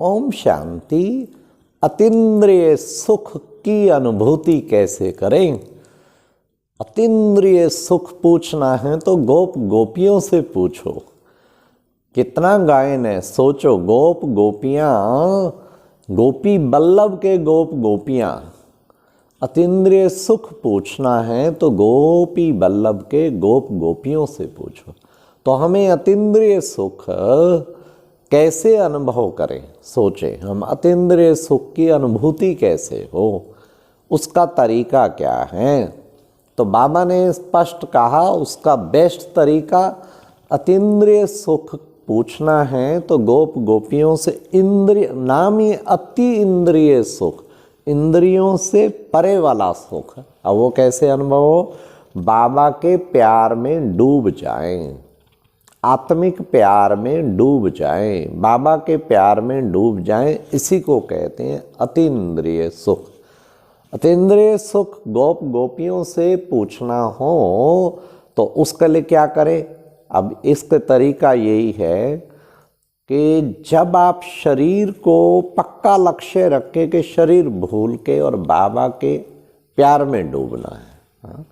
ओम शांति। अतीन्द्रिय सुख की अनुभूति कैसे करें? अतीन्द्रिय सुख पूछना है तो गोप गोपियों से पूछो। कितना गायन है, सोचो। गोप गोपियां, गोपी बल्लभ के गोप गोपियां। अतीन्द्रिय सुख पूछना है तो गोपी बल्लभ के गोप गोपियों से पूछो। तो हमें अतीन्द्रिय सुख कैसे अनुभव करें, सोचें। हम अतीन्द्रिय सुख की अनुभूति कैसे हो, उसका तरीका क्या है? तो बाबा ने स्पष्ट कहा, उसका बेस्ट तरीका अतीन्द्रिय सुख पूछना है तो गोप गोपियों से। इंद्रिय नाम ही अति इंद्रिय सुख, इंद्रियों से परे वाला सुख। अब वो कैसे अनुभव हो? बाबा के प्यार में डूब जाएं, आत्मिक प्यार में डूब जाएं, बाबा के प्यार में डूब जाएं। इसी को कहते हैं अतीन्द्रिय सुख। अतीन्द्रिय सुख गोप गोपियों से पूछना हो तो उसके लिए क्या करें? अब इसका तरीका यही है कि जब आप शरीर को पक्का लक्ष्य रखें कि शरीर भूल के और बाबा के प्यार में डूबना है,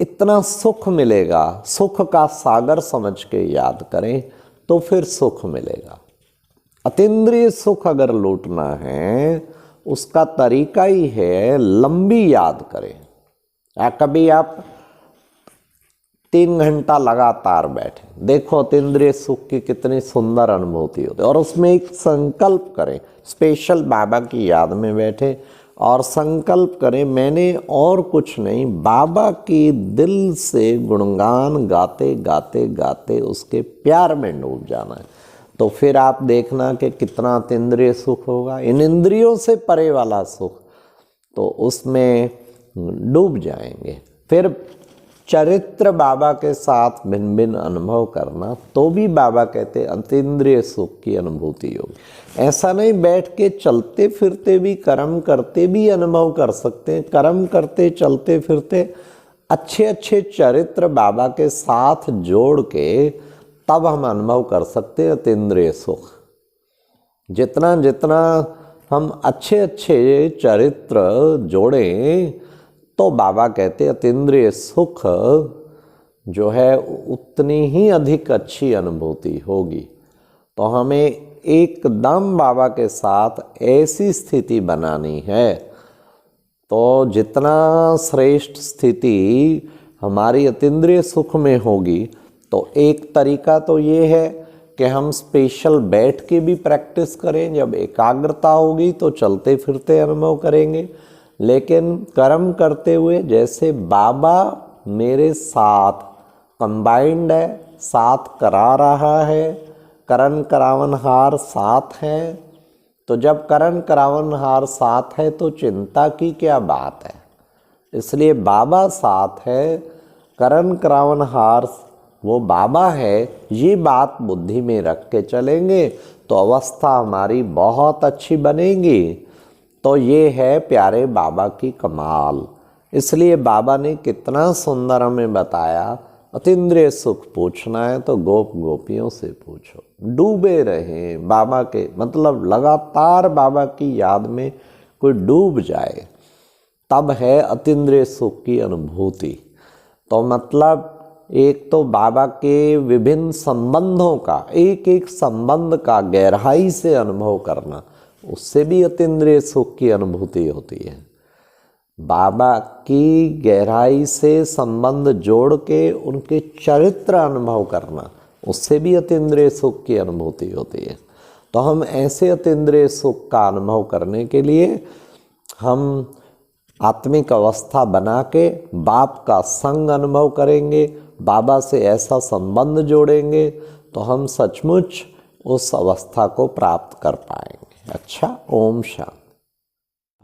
इतना सुख मिलेगा। सुख का सागर समझ के याद करें तो फिर सुख मिलेगा। अतीन्द्रिय सुख अगर लूटना है, उसका तरीका ही है लंबी याद करें। या कभी आप 3 घंटा लगातार बैठे, देखो अतीन्द्रिय सुख की कितनी सुंदर अनुभूति होती है। और उसमें एक संकल्प करें, स्पेशल बाबा की याद में बैठे और संकल्प करें, मैंने और कुछ नहीं, बाबा की दिल से गुणगान गाते गाते गाते उसके प्यार में डूब जाना है। तो फिर आप देखना कि कितना अतीन्द्रिय सुख होगा, इन इंद्रियों से परे वाला सुख। तो उसमें डूब जाएंगे। फिर चरित्र बाबा के साथ भिन्न भिन्न अनुभव करना, तो भी बाबा कहते अतीन्द्रिय सुख की अनुभूति होगी। ऐसा नहीं बैठ के चलते फिरते भी, कर्म करते भी अनुभव कर सकते हैं। कर्म करते चलते फिरते अच्छे अच्छे चरित्र बाबा के साथ जोड़ के तब हम अनुभव कर सकते हैं अतीन्द्रिय सुख। जितना जितना हम अच्छे अच्छे चरित्र जोड़ें तो बाबा कहते अतीन्द्रिय सुख जो है उतनी ही अधिक अच्छी अनुभूति होगी। तो हमें एकदम बाबा के साथ ऐसी स्थिति बनानी है। तो जितना श्रेष्ठ स्थिति हमारी अतीन्द्रिय सुख में होगी, तो एक तरीका तो ये है कि हम स्पेशल बैठ के भी प्रैक्टिस करें। जब एकाग्रता होगी तो चलते फिरते अनुभव करेंगे। लेकिन कर्म करते हुए जैसे बाबा मेरे साथ कंबाइंड है, साथ करा रहा है, करण करावनहार साथ है। तो जब करण करावनहार साथ है तो चिंता की क्या बात है? इसलिए बाबा साथ है, करण करावनहार वो बाबा है, ये बात बुद्धि में रख के चलेंगे तो अवस्था हमारी बहुत अच्छी बनेगी। तो ये है प्यारे बाबा की कमाल। इसलिए बाबा ने कितना सुंदर हमें बताया, अतीन्द्रिय सुख पूछना है तो गोप गोपियों से पूछो। डूबे रहें बाबा के, मतलब लगातार बाबा की याद में कोई डूब जाए, तब है अतीन्द्रिय सुख की अनुभूति। तो मतलब एक तो बाबा के विभिन्न संबंधों का, एक एक संबंध का गहराई से अनुभव करना, उससे भी अतीन्द्रिय सुख की अनुभूति होती है। बाबा की गहराई से संबंध जोड़ के उनके चरित्र अनुभव करना, उससे भी अतीन्द्रिय सुख की अनुभूति होती है। तो हम ऐसे अतीन्द्रिय सुख का अनुभव करने के लिए हम आत्मिक अवस्था बना के बाप का संग अनुभव करेंगे, बाबा से ऐसा संबंध जोड़ेंगे तो हम सचमुच उस अवस्था को प्राप्त कर पाएंगे। अच्छा, ओम शांति।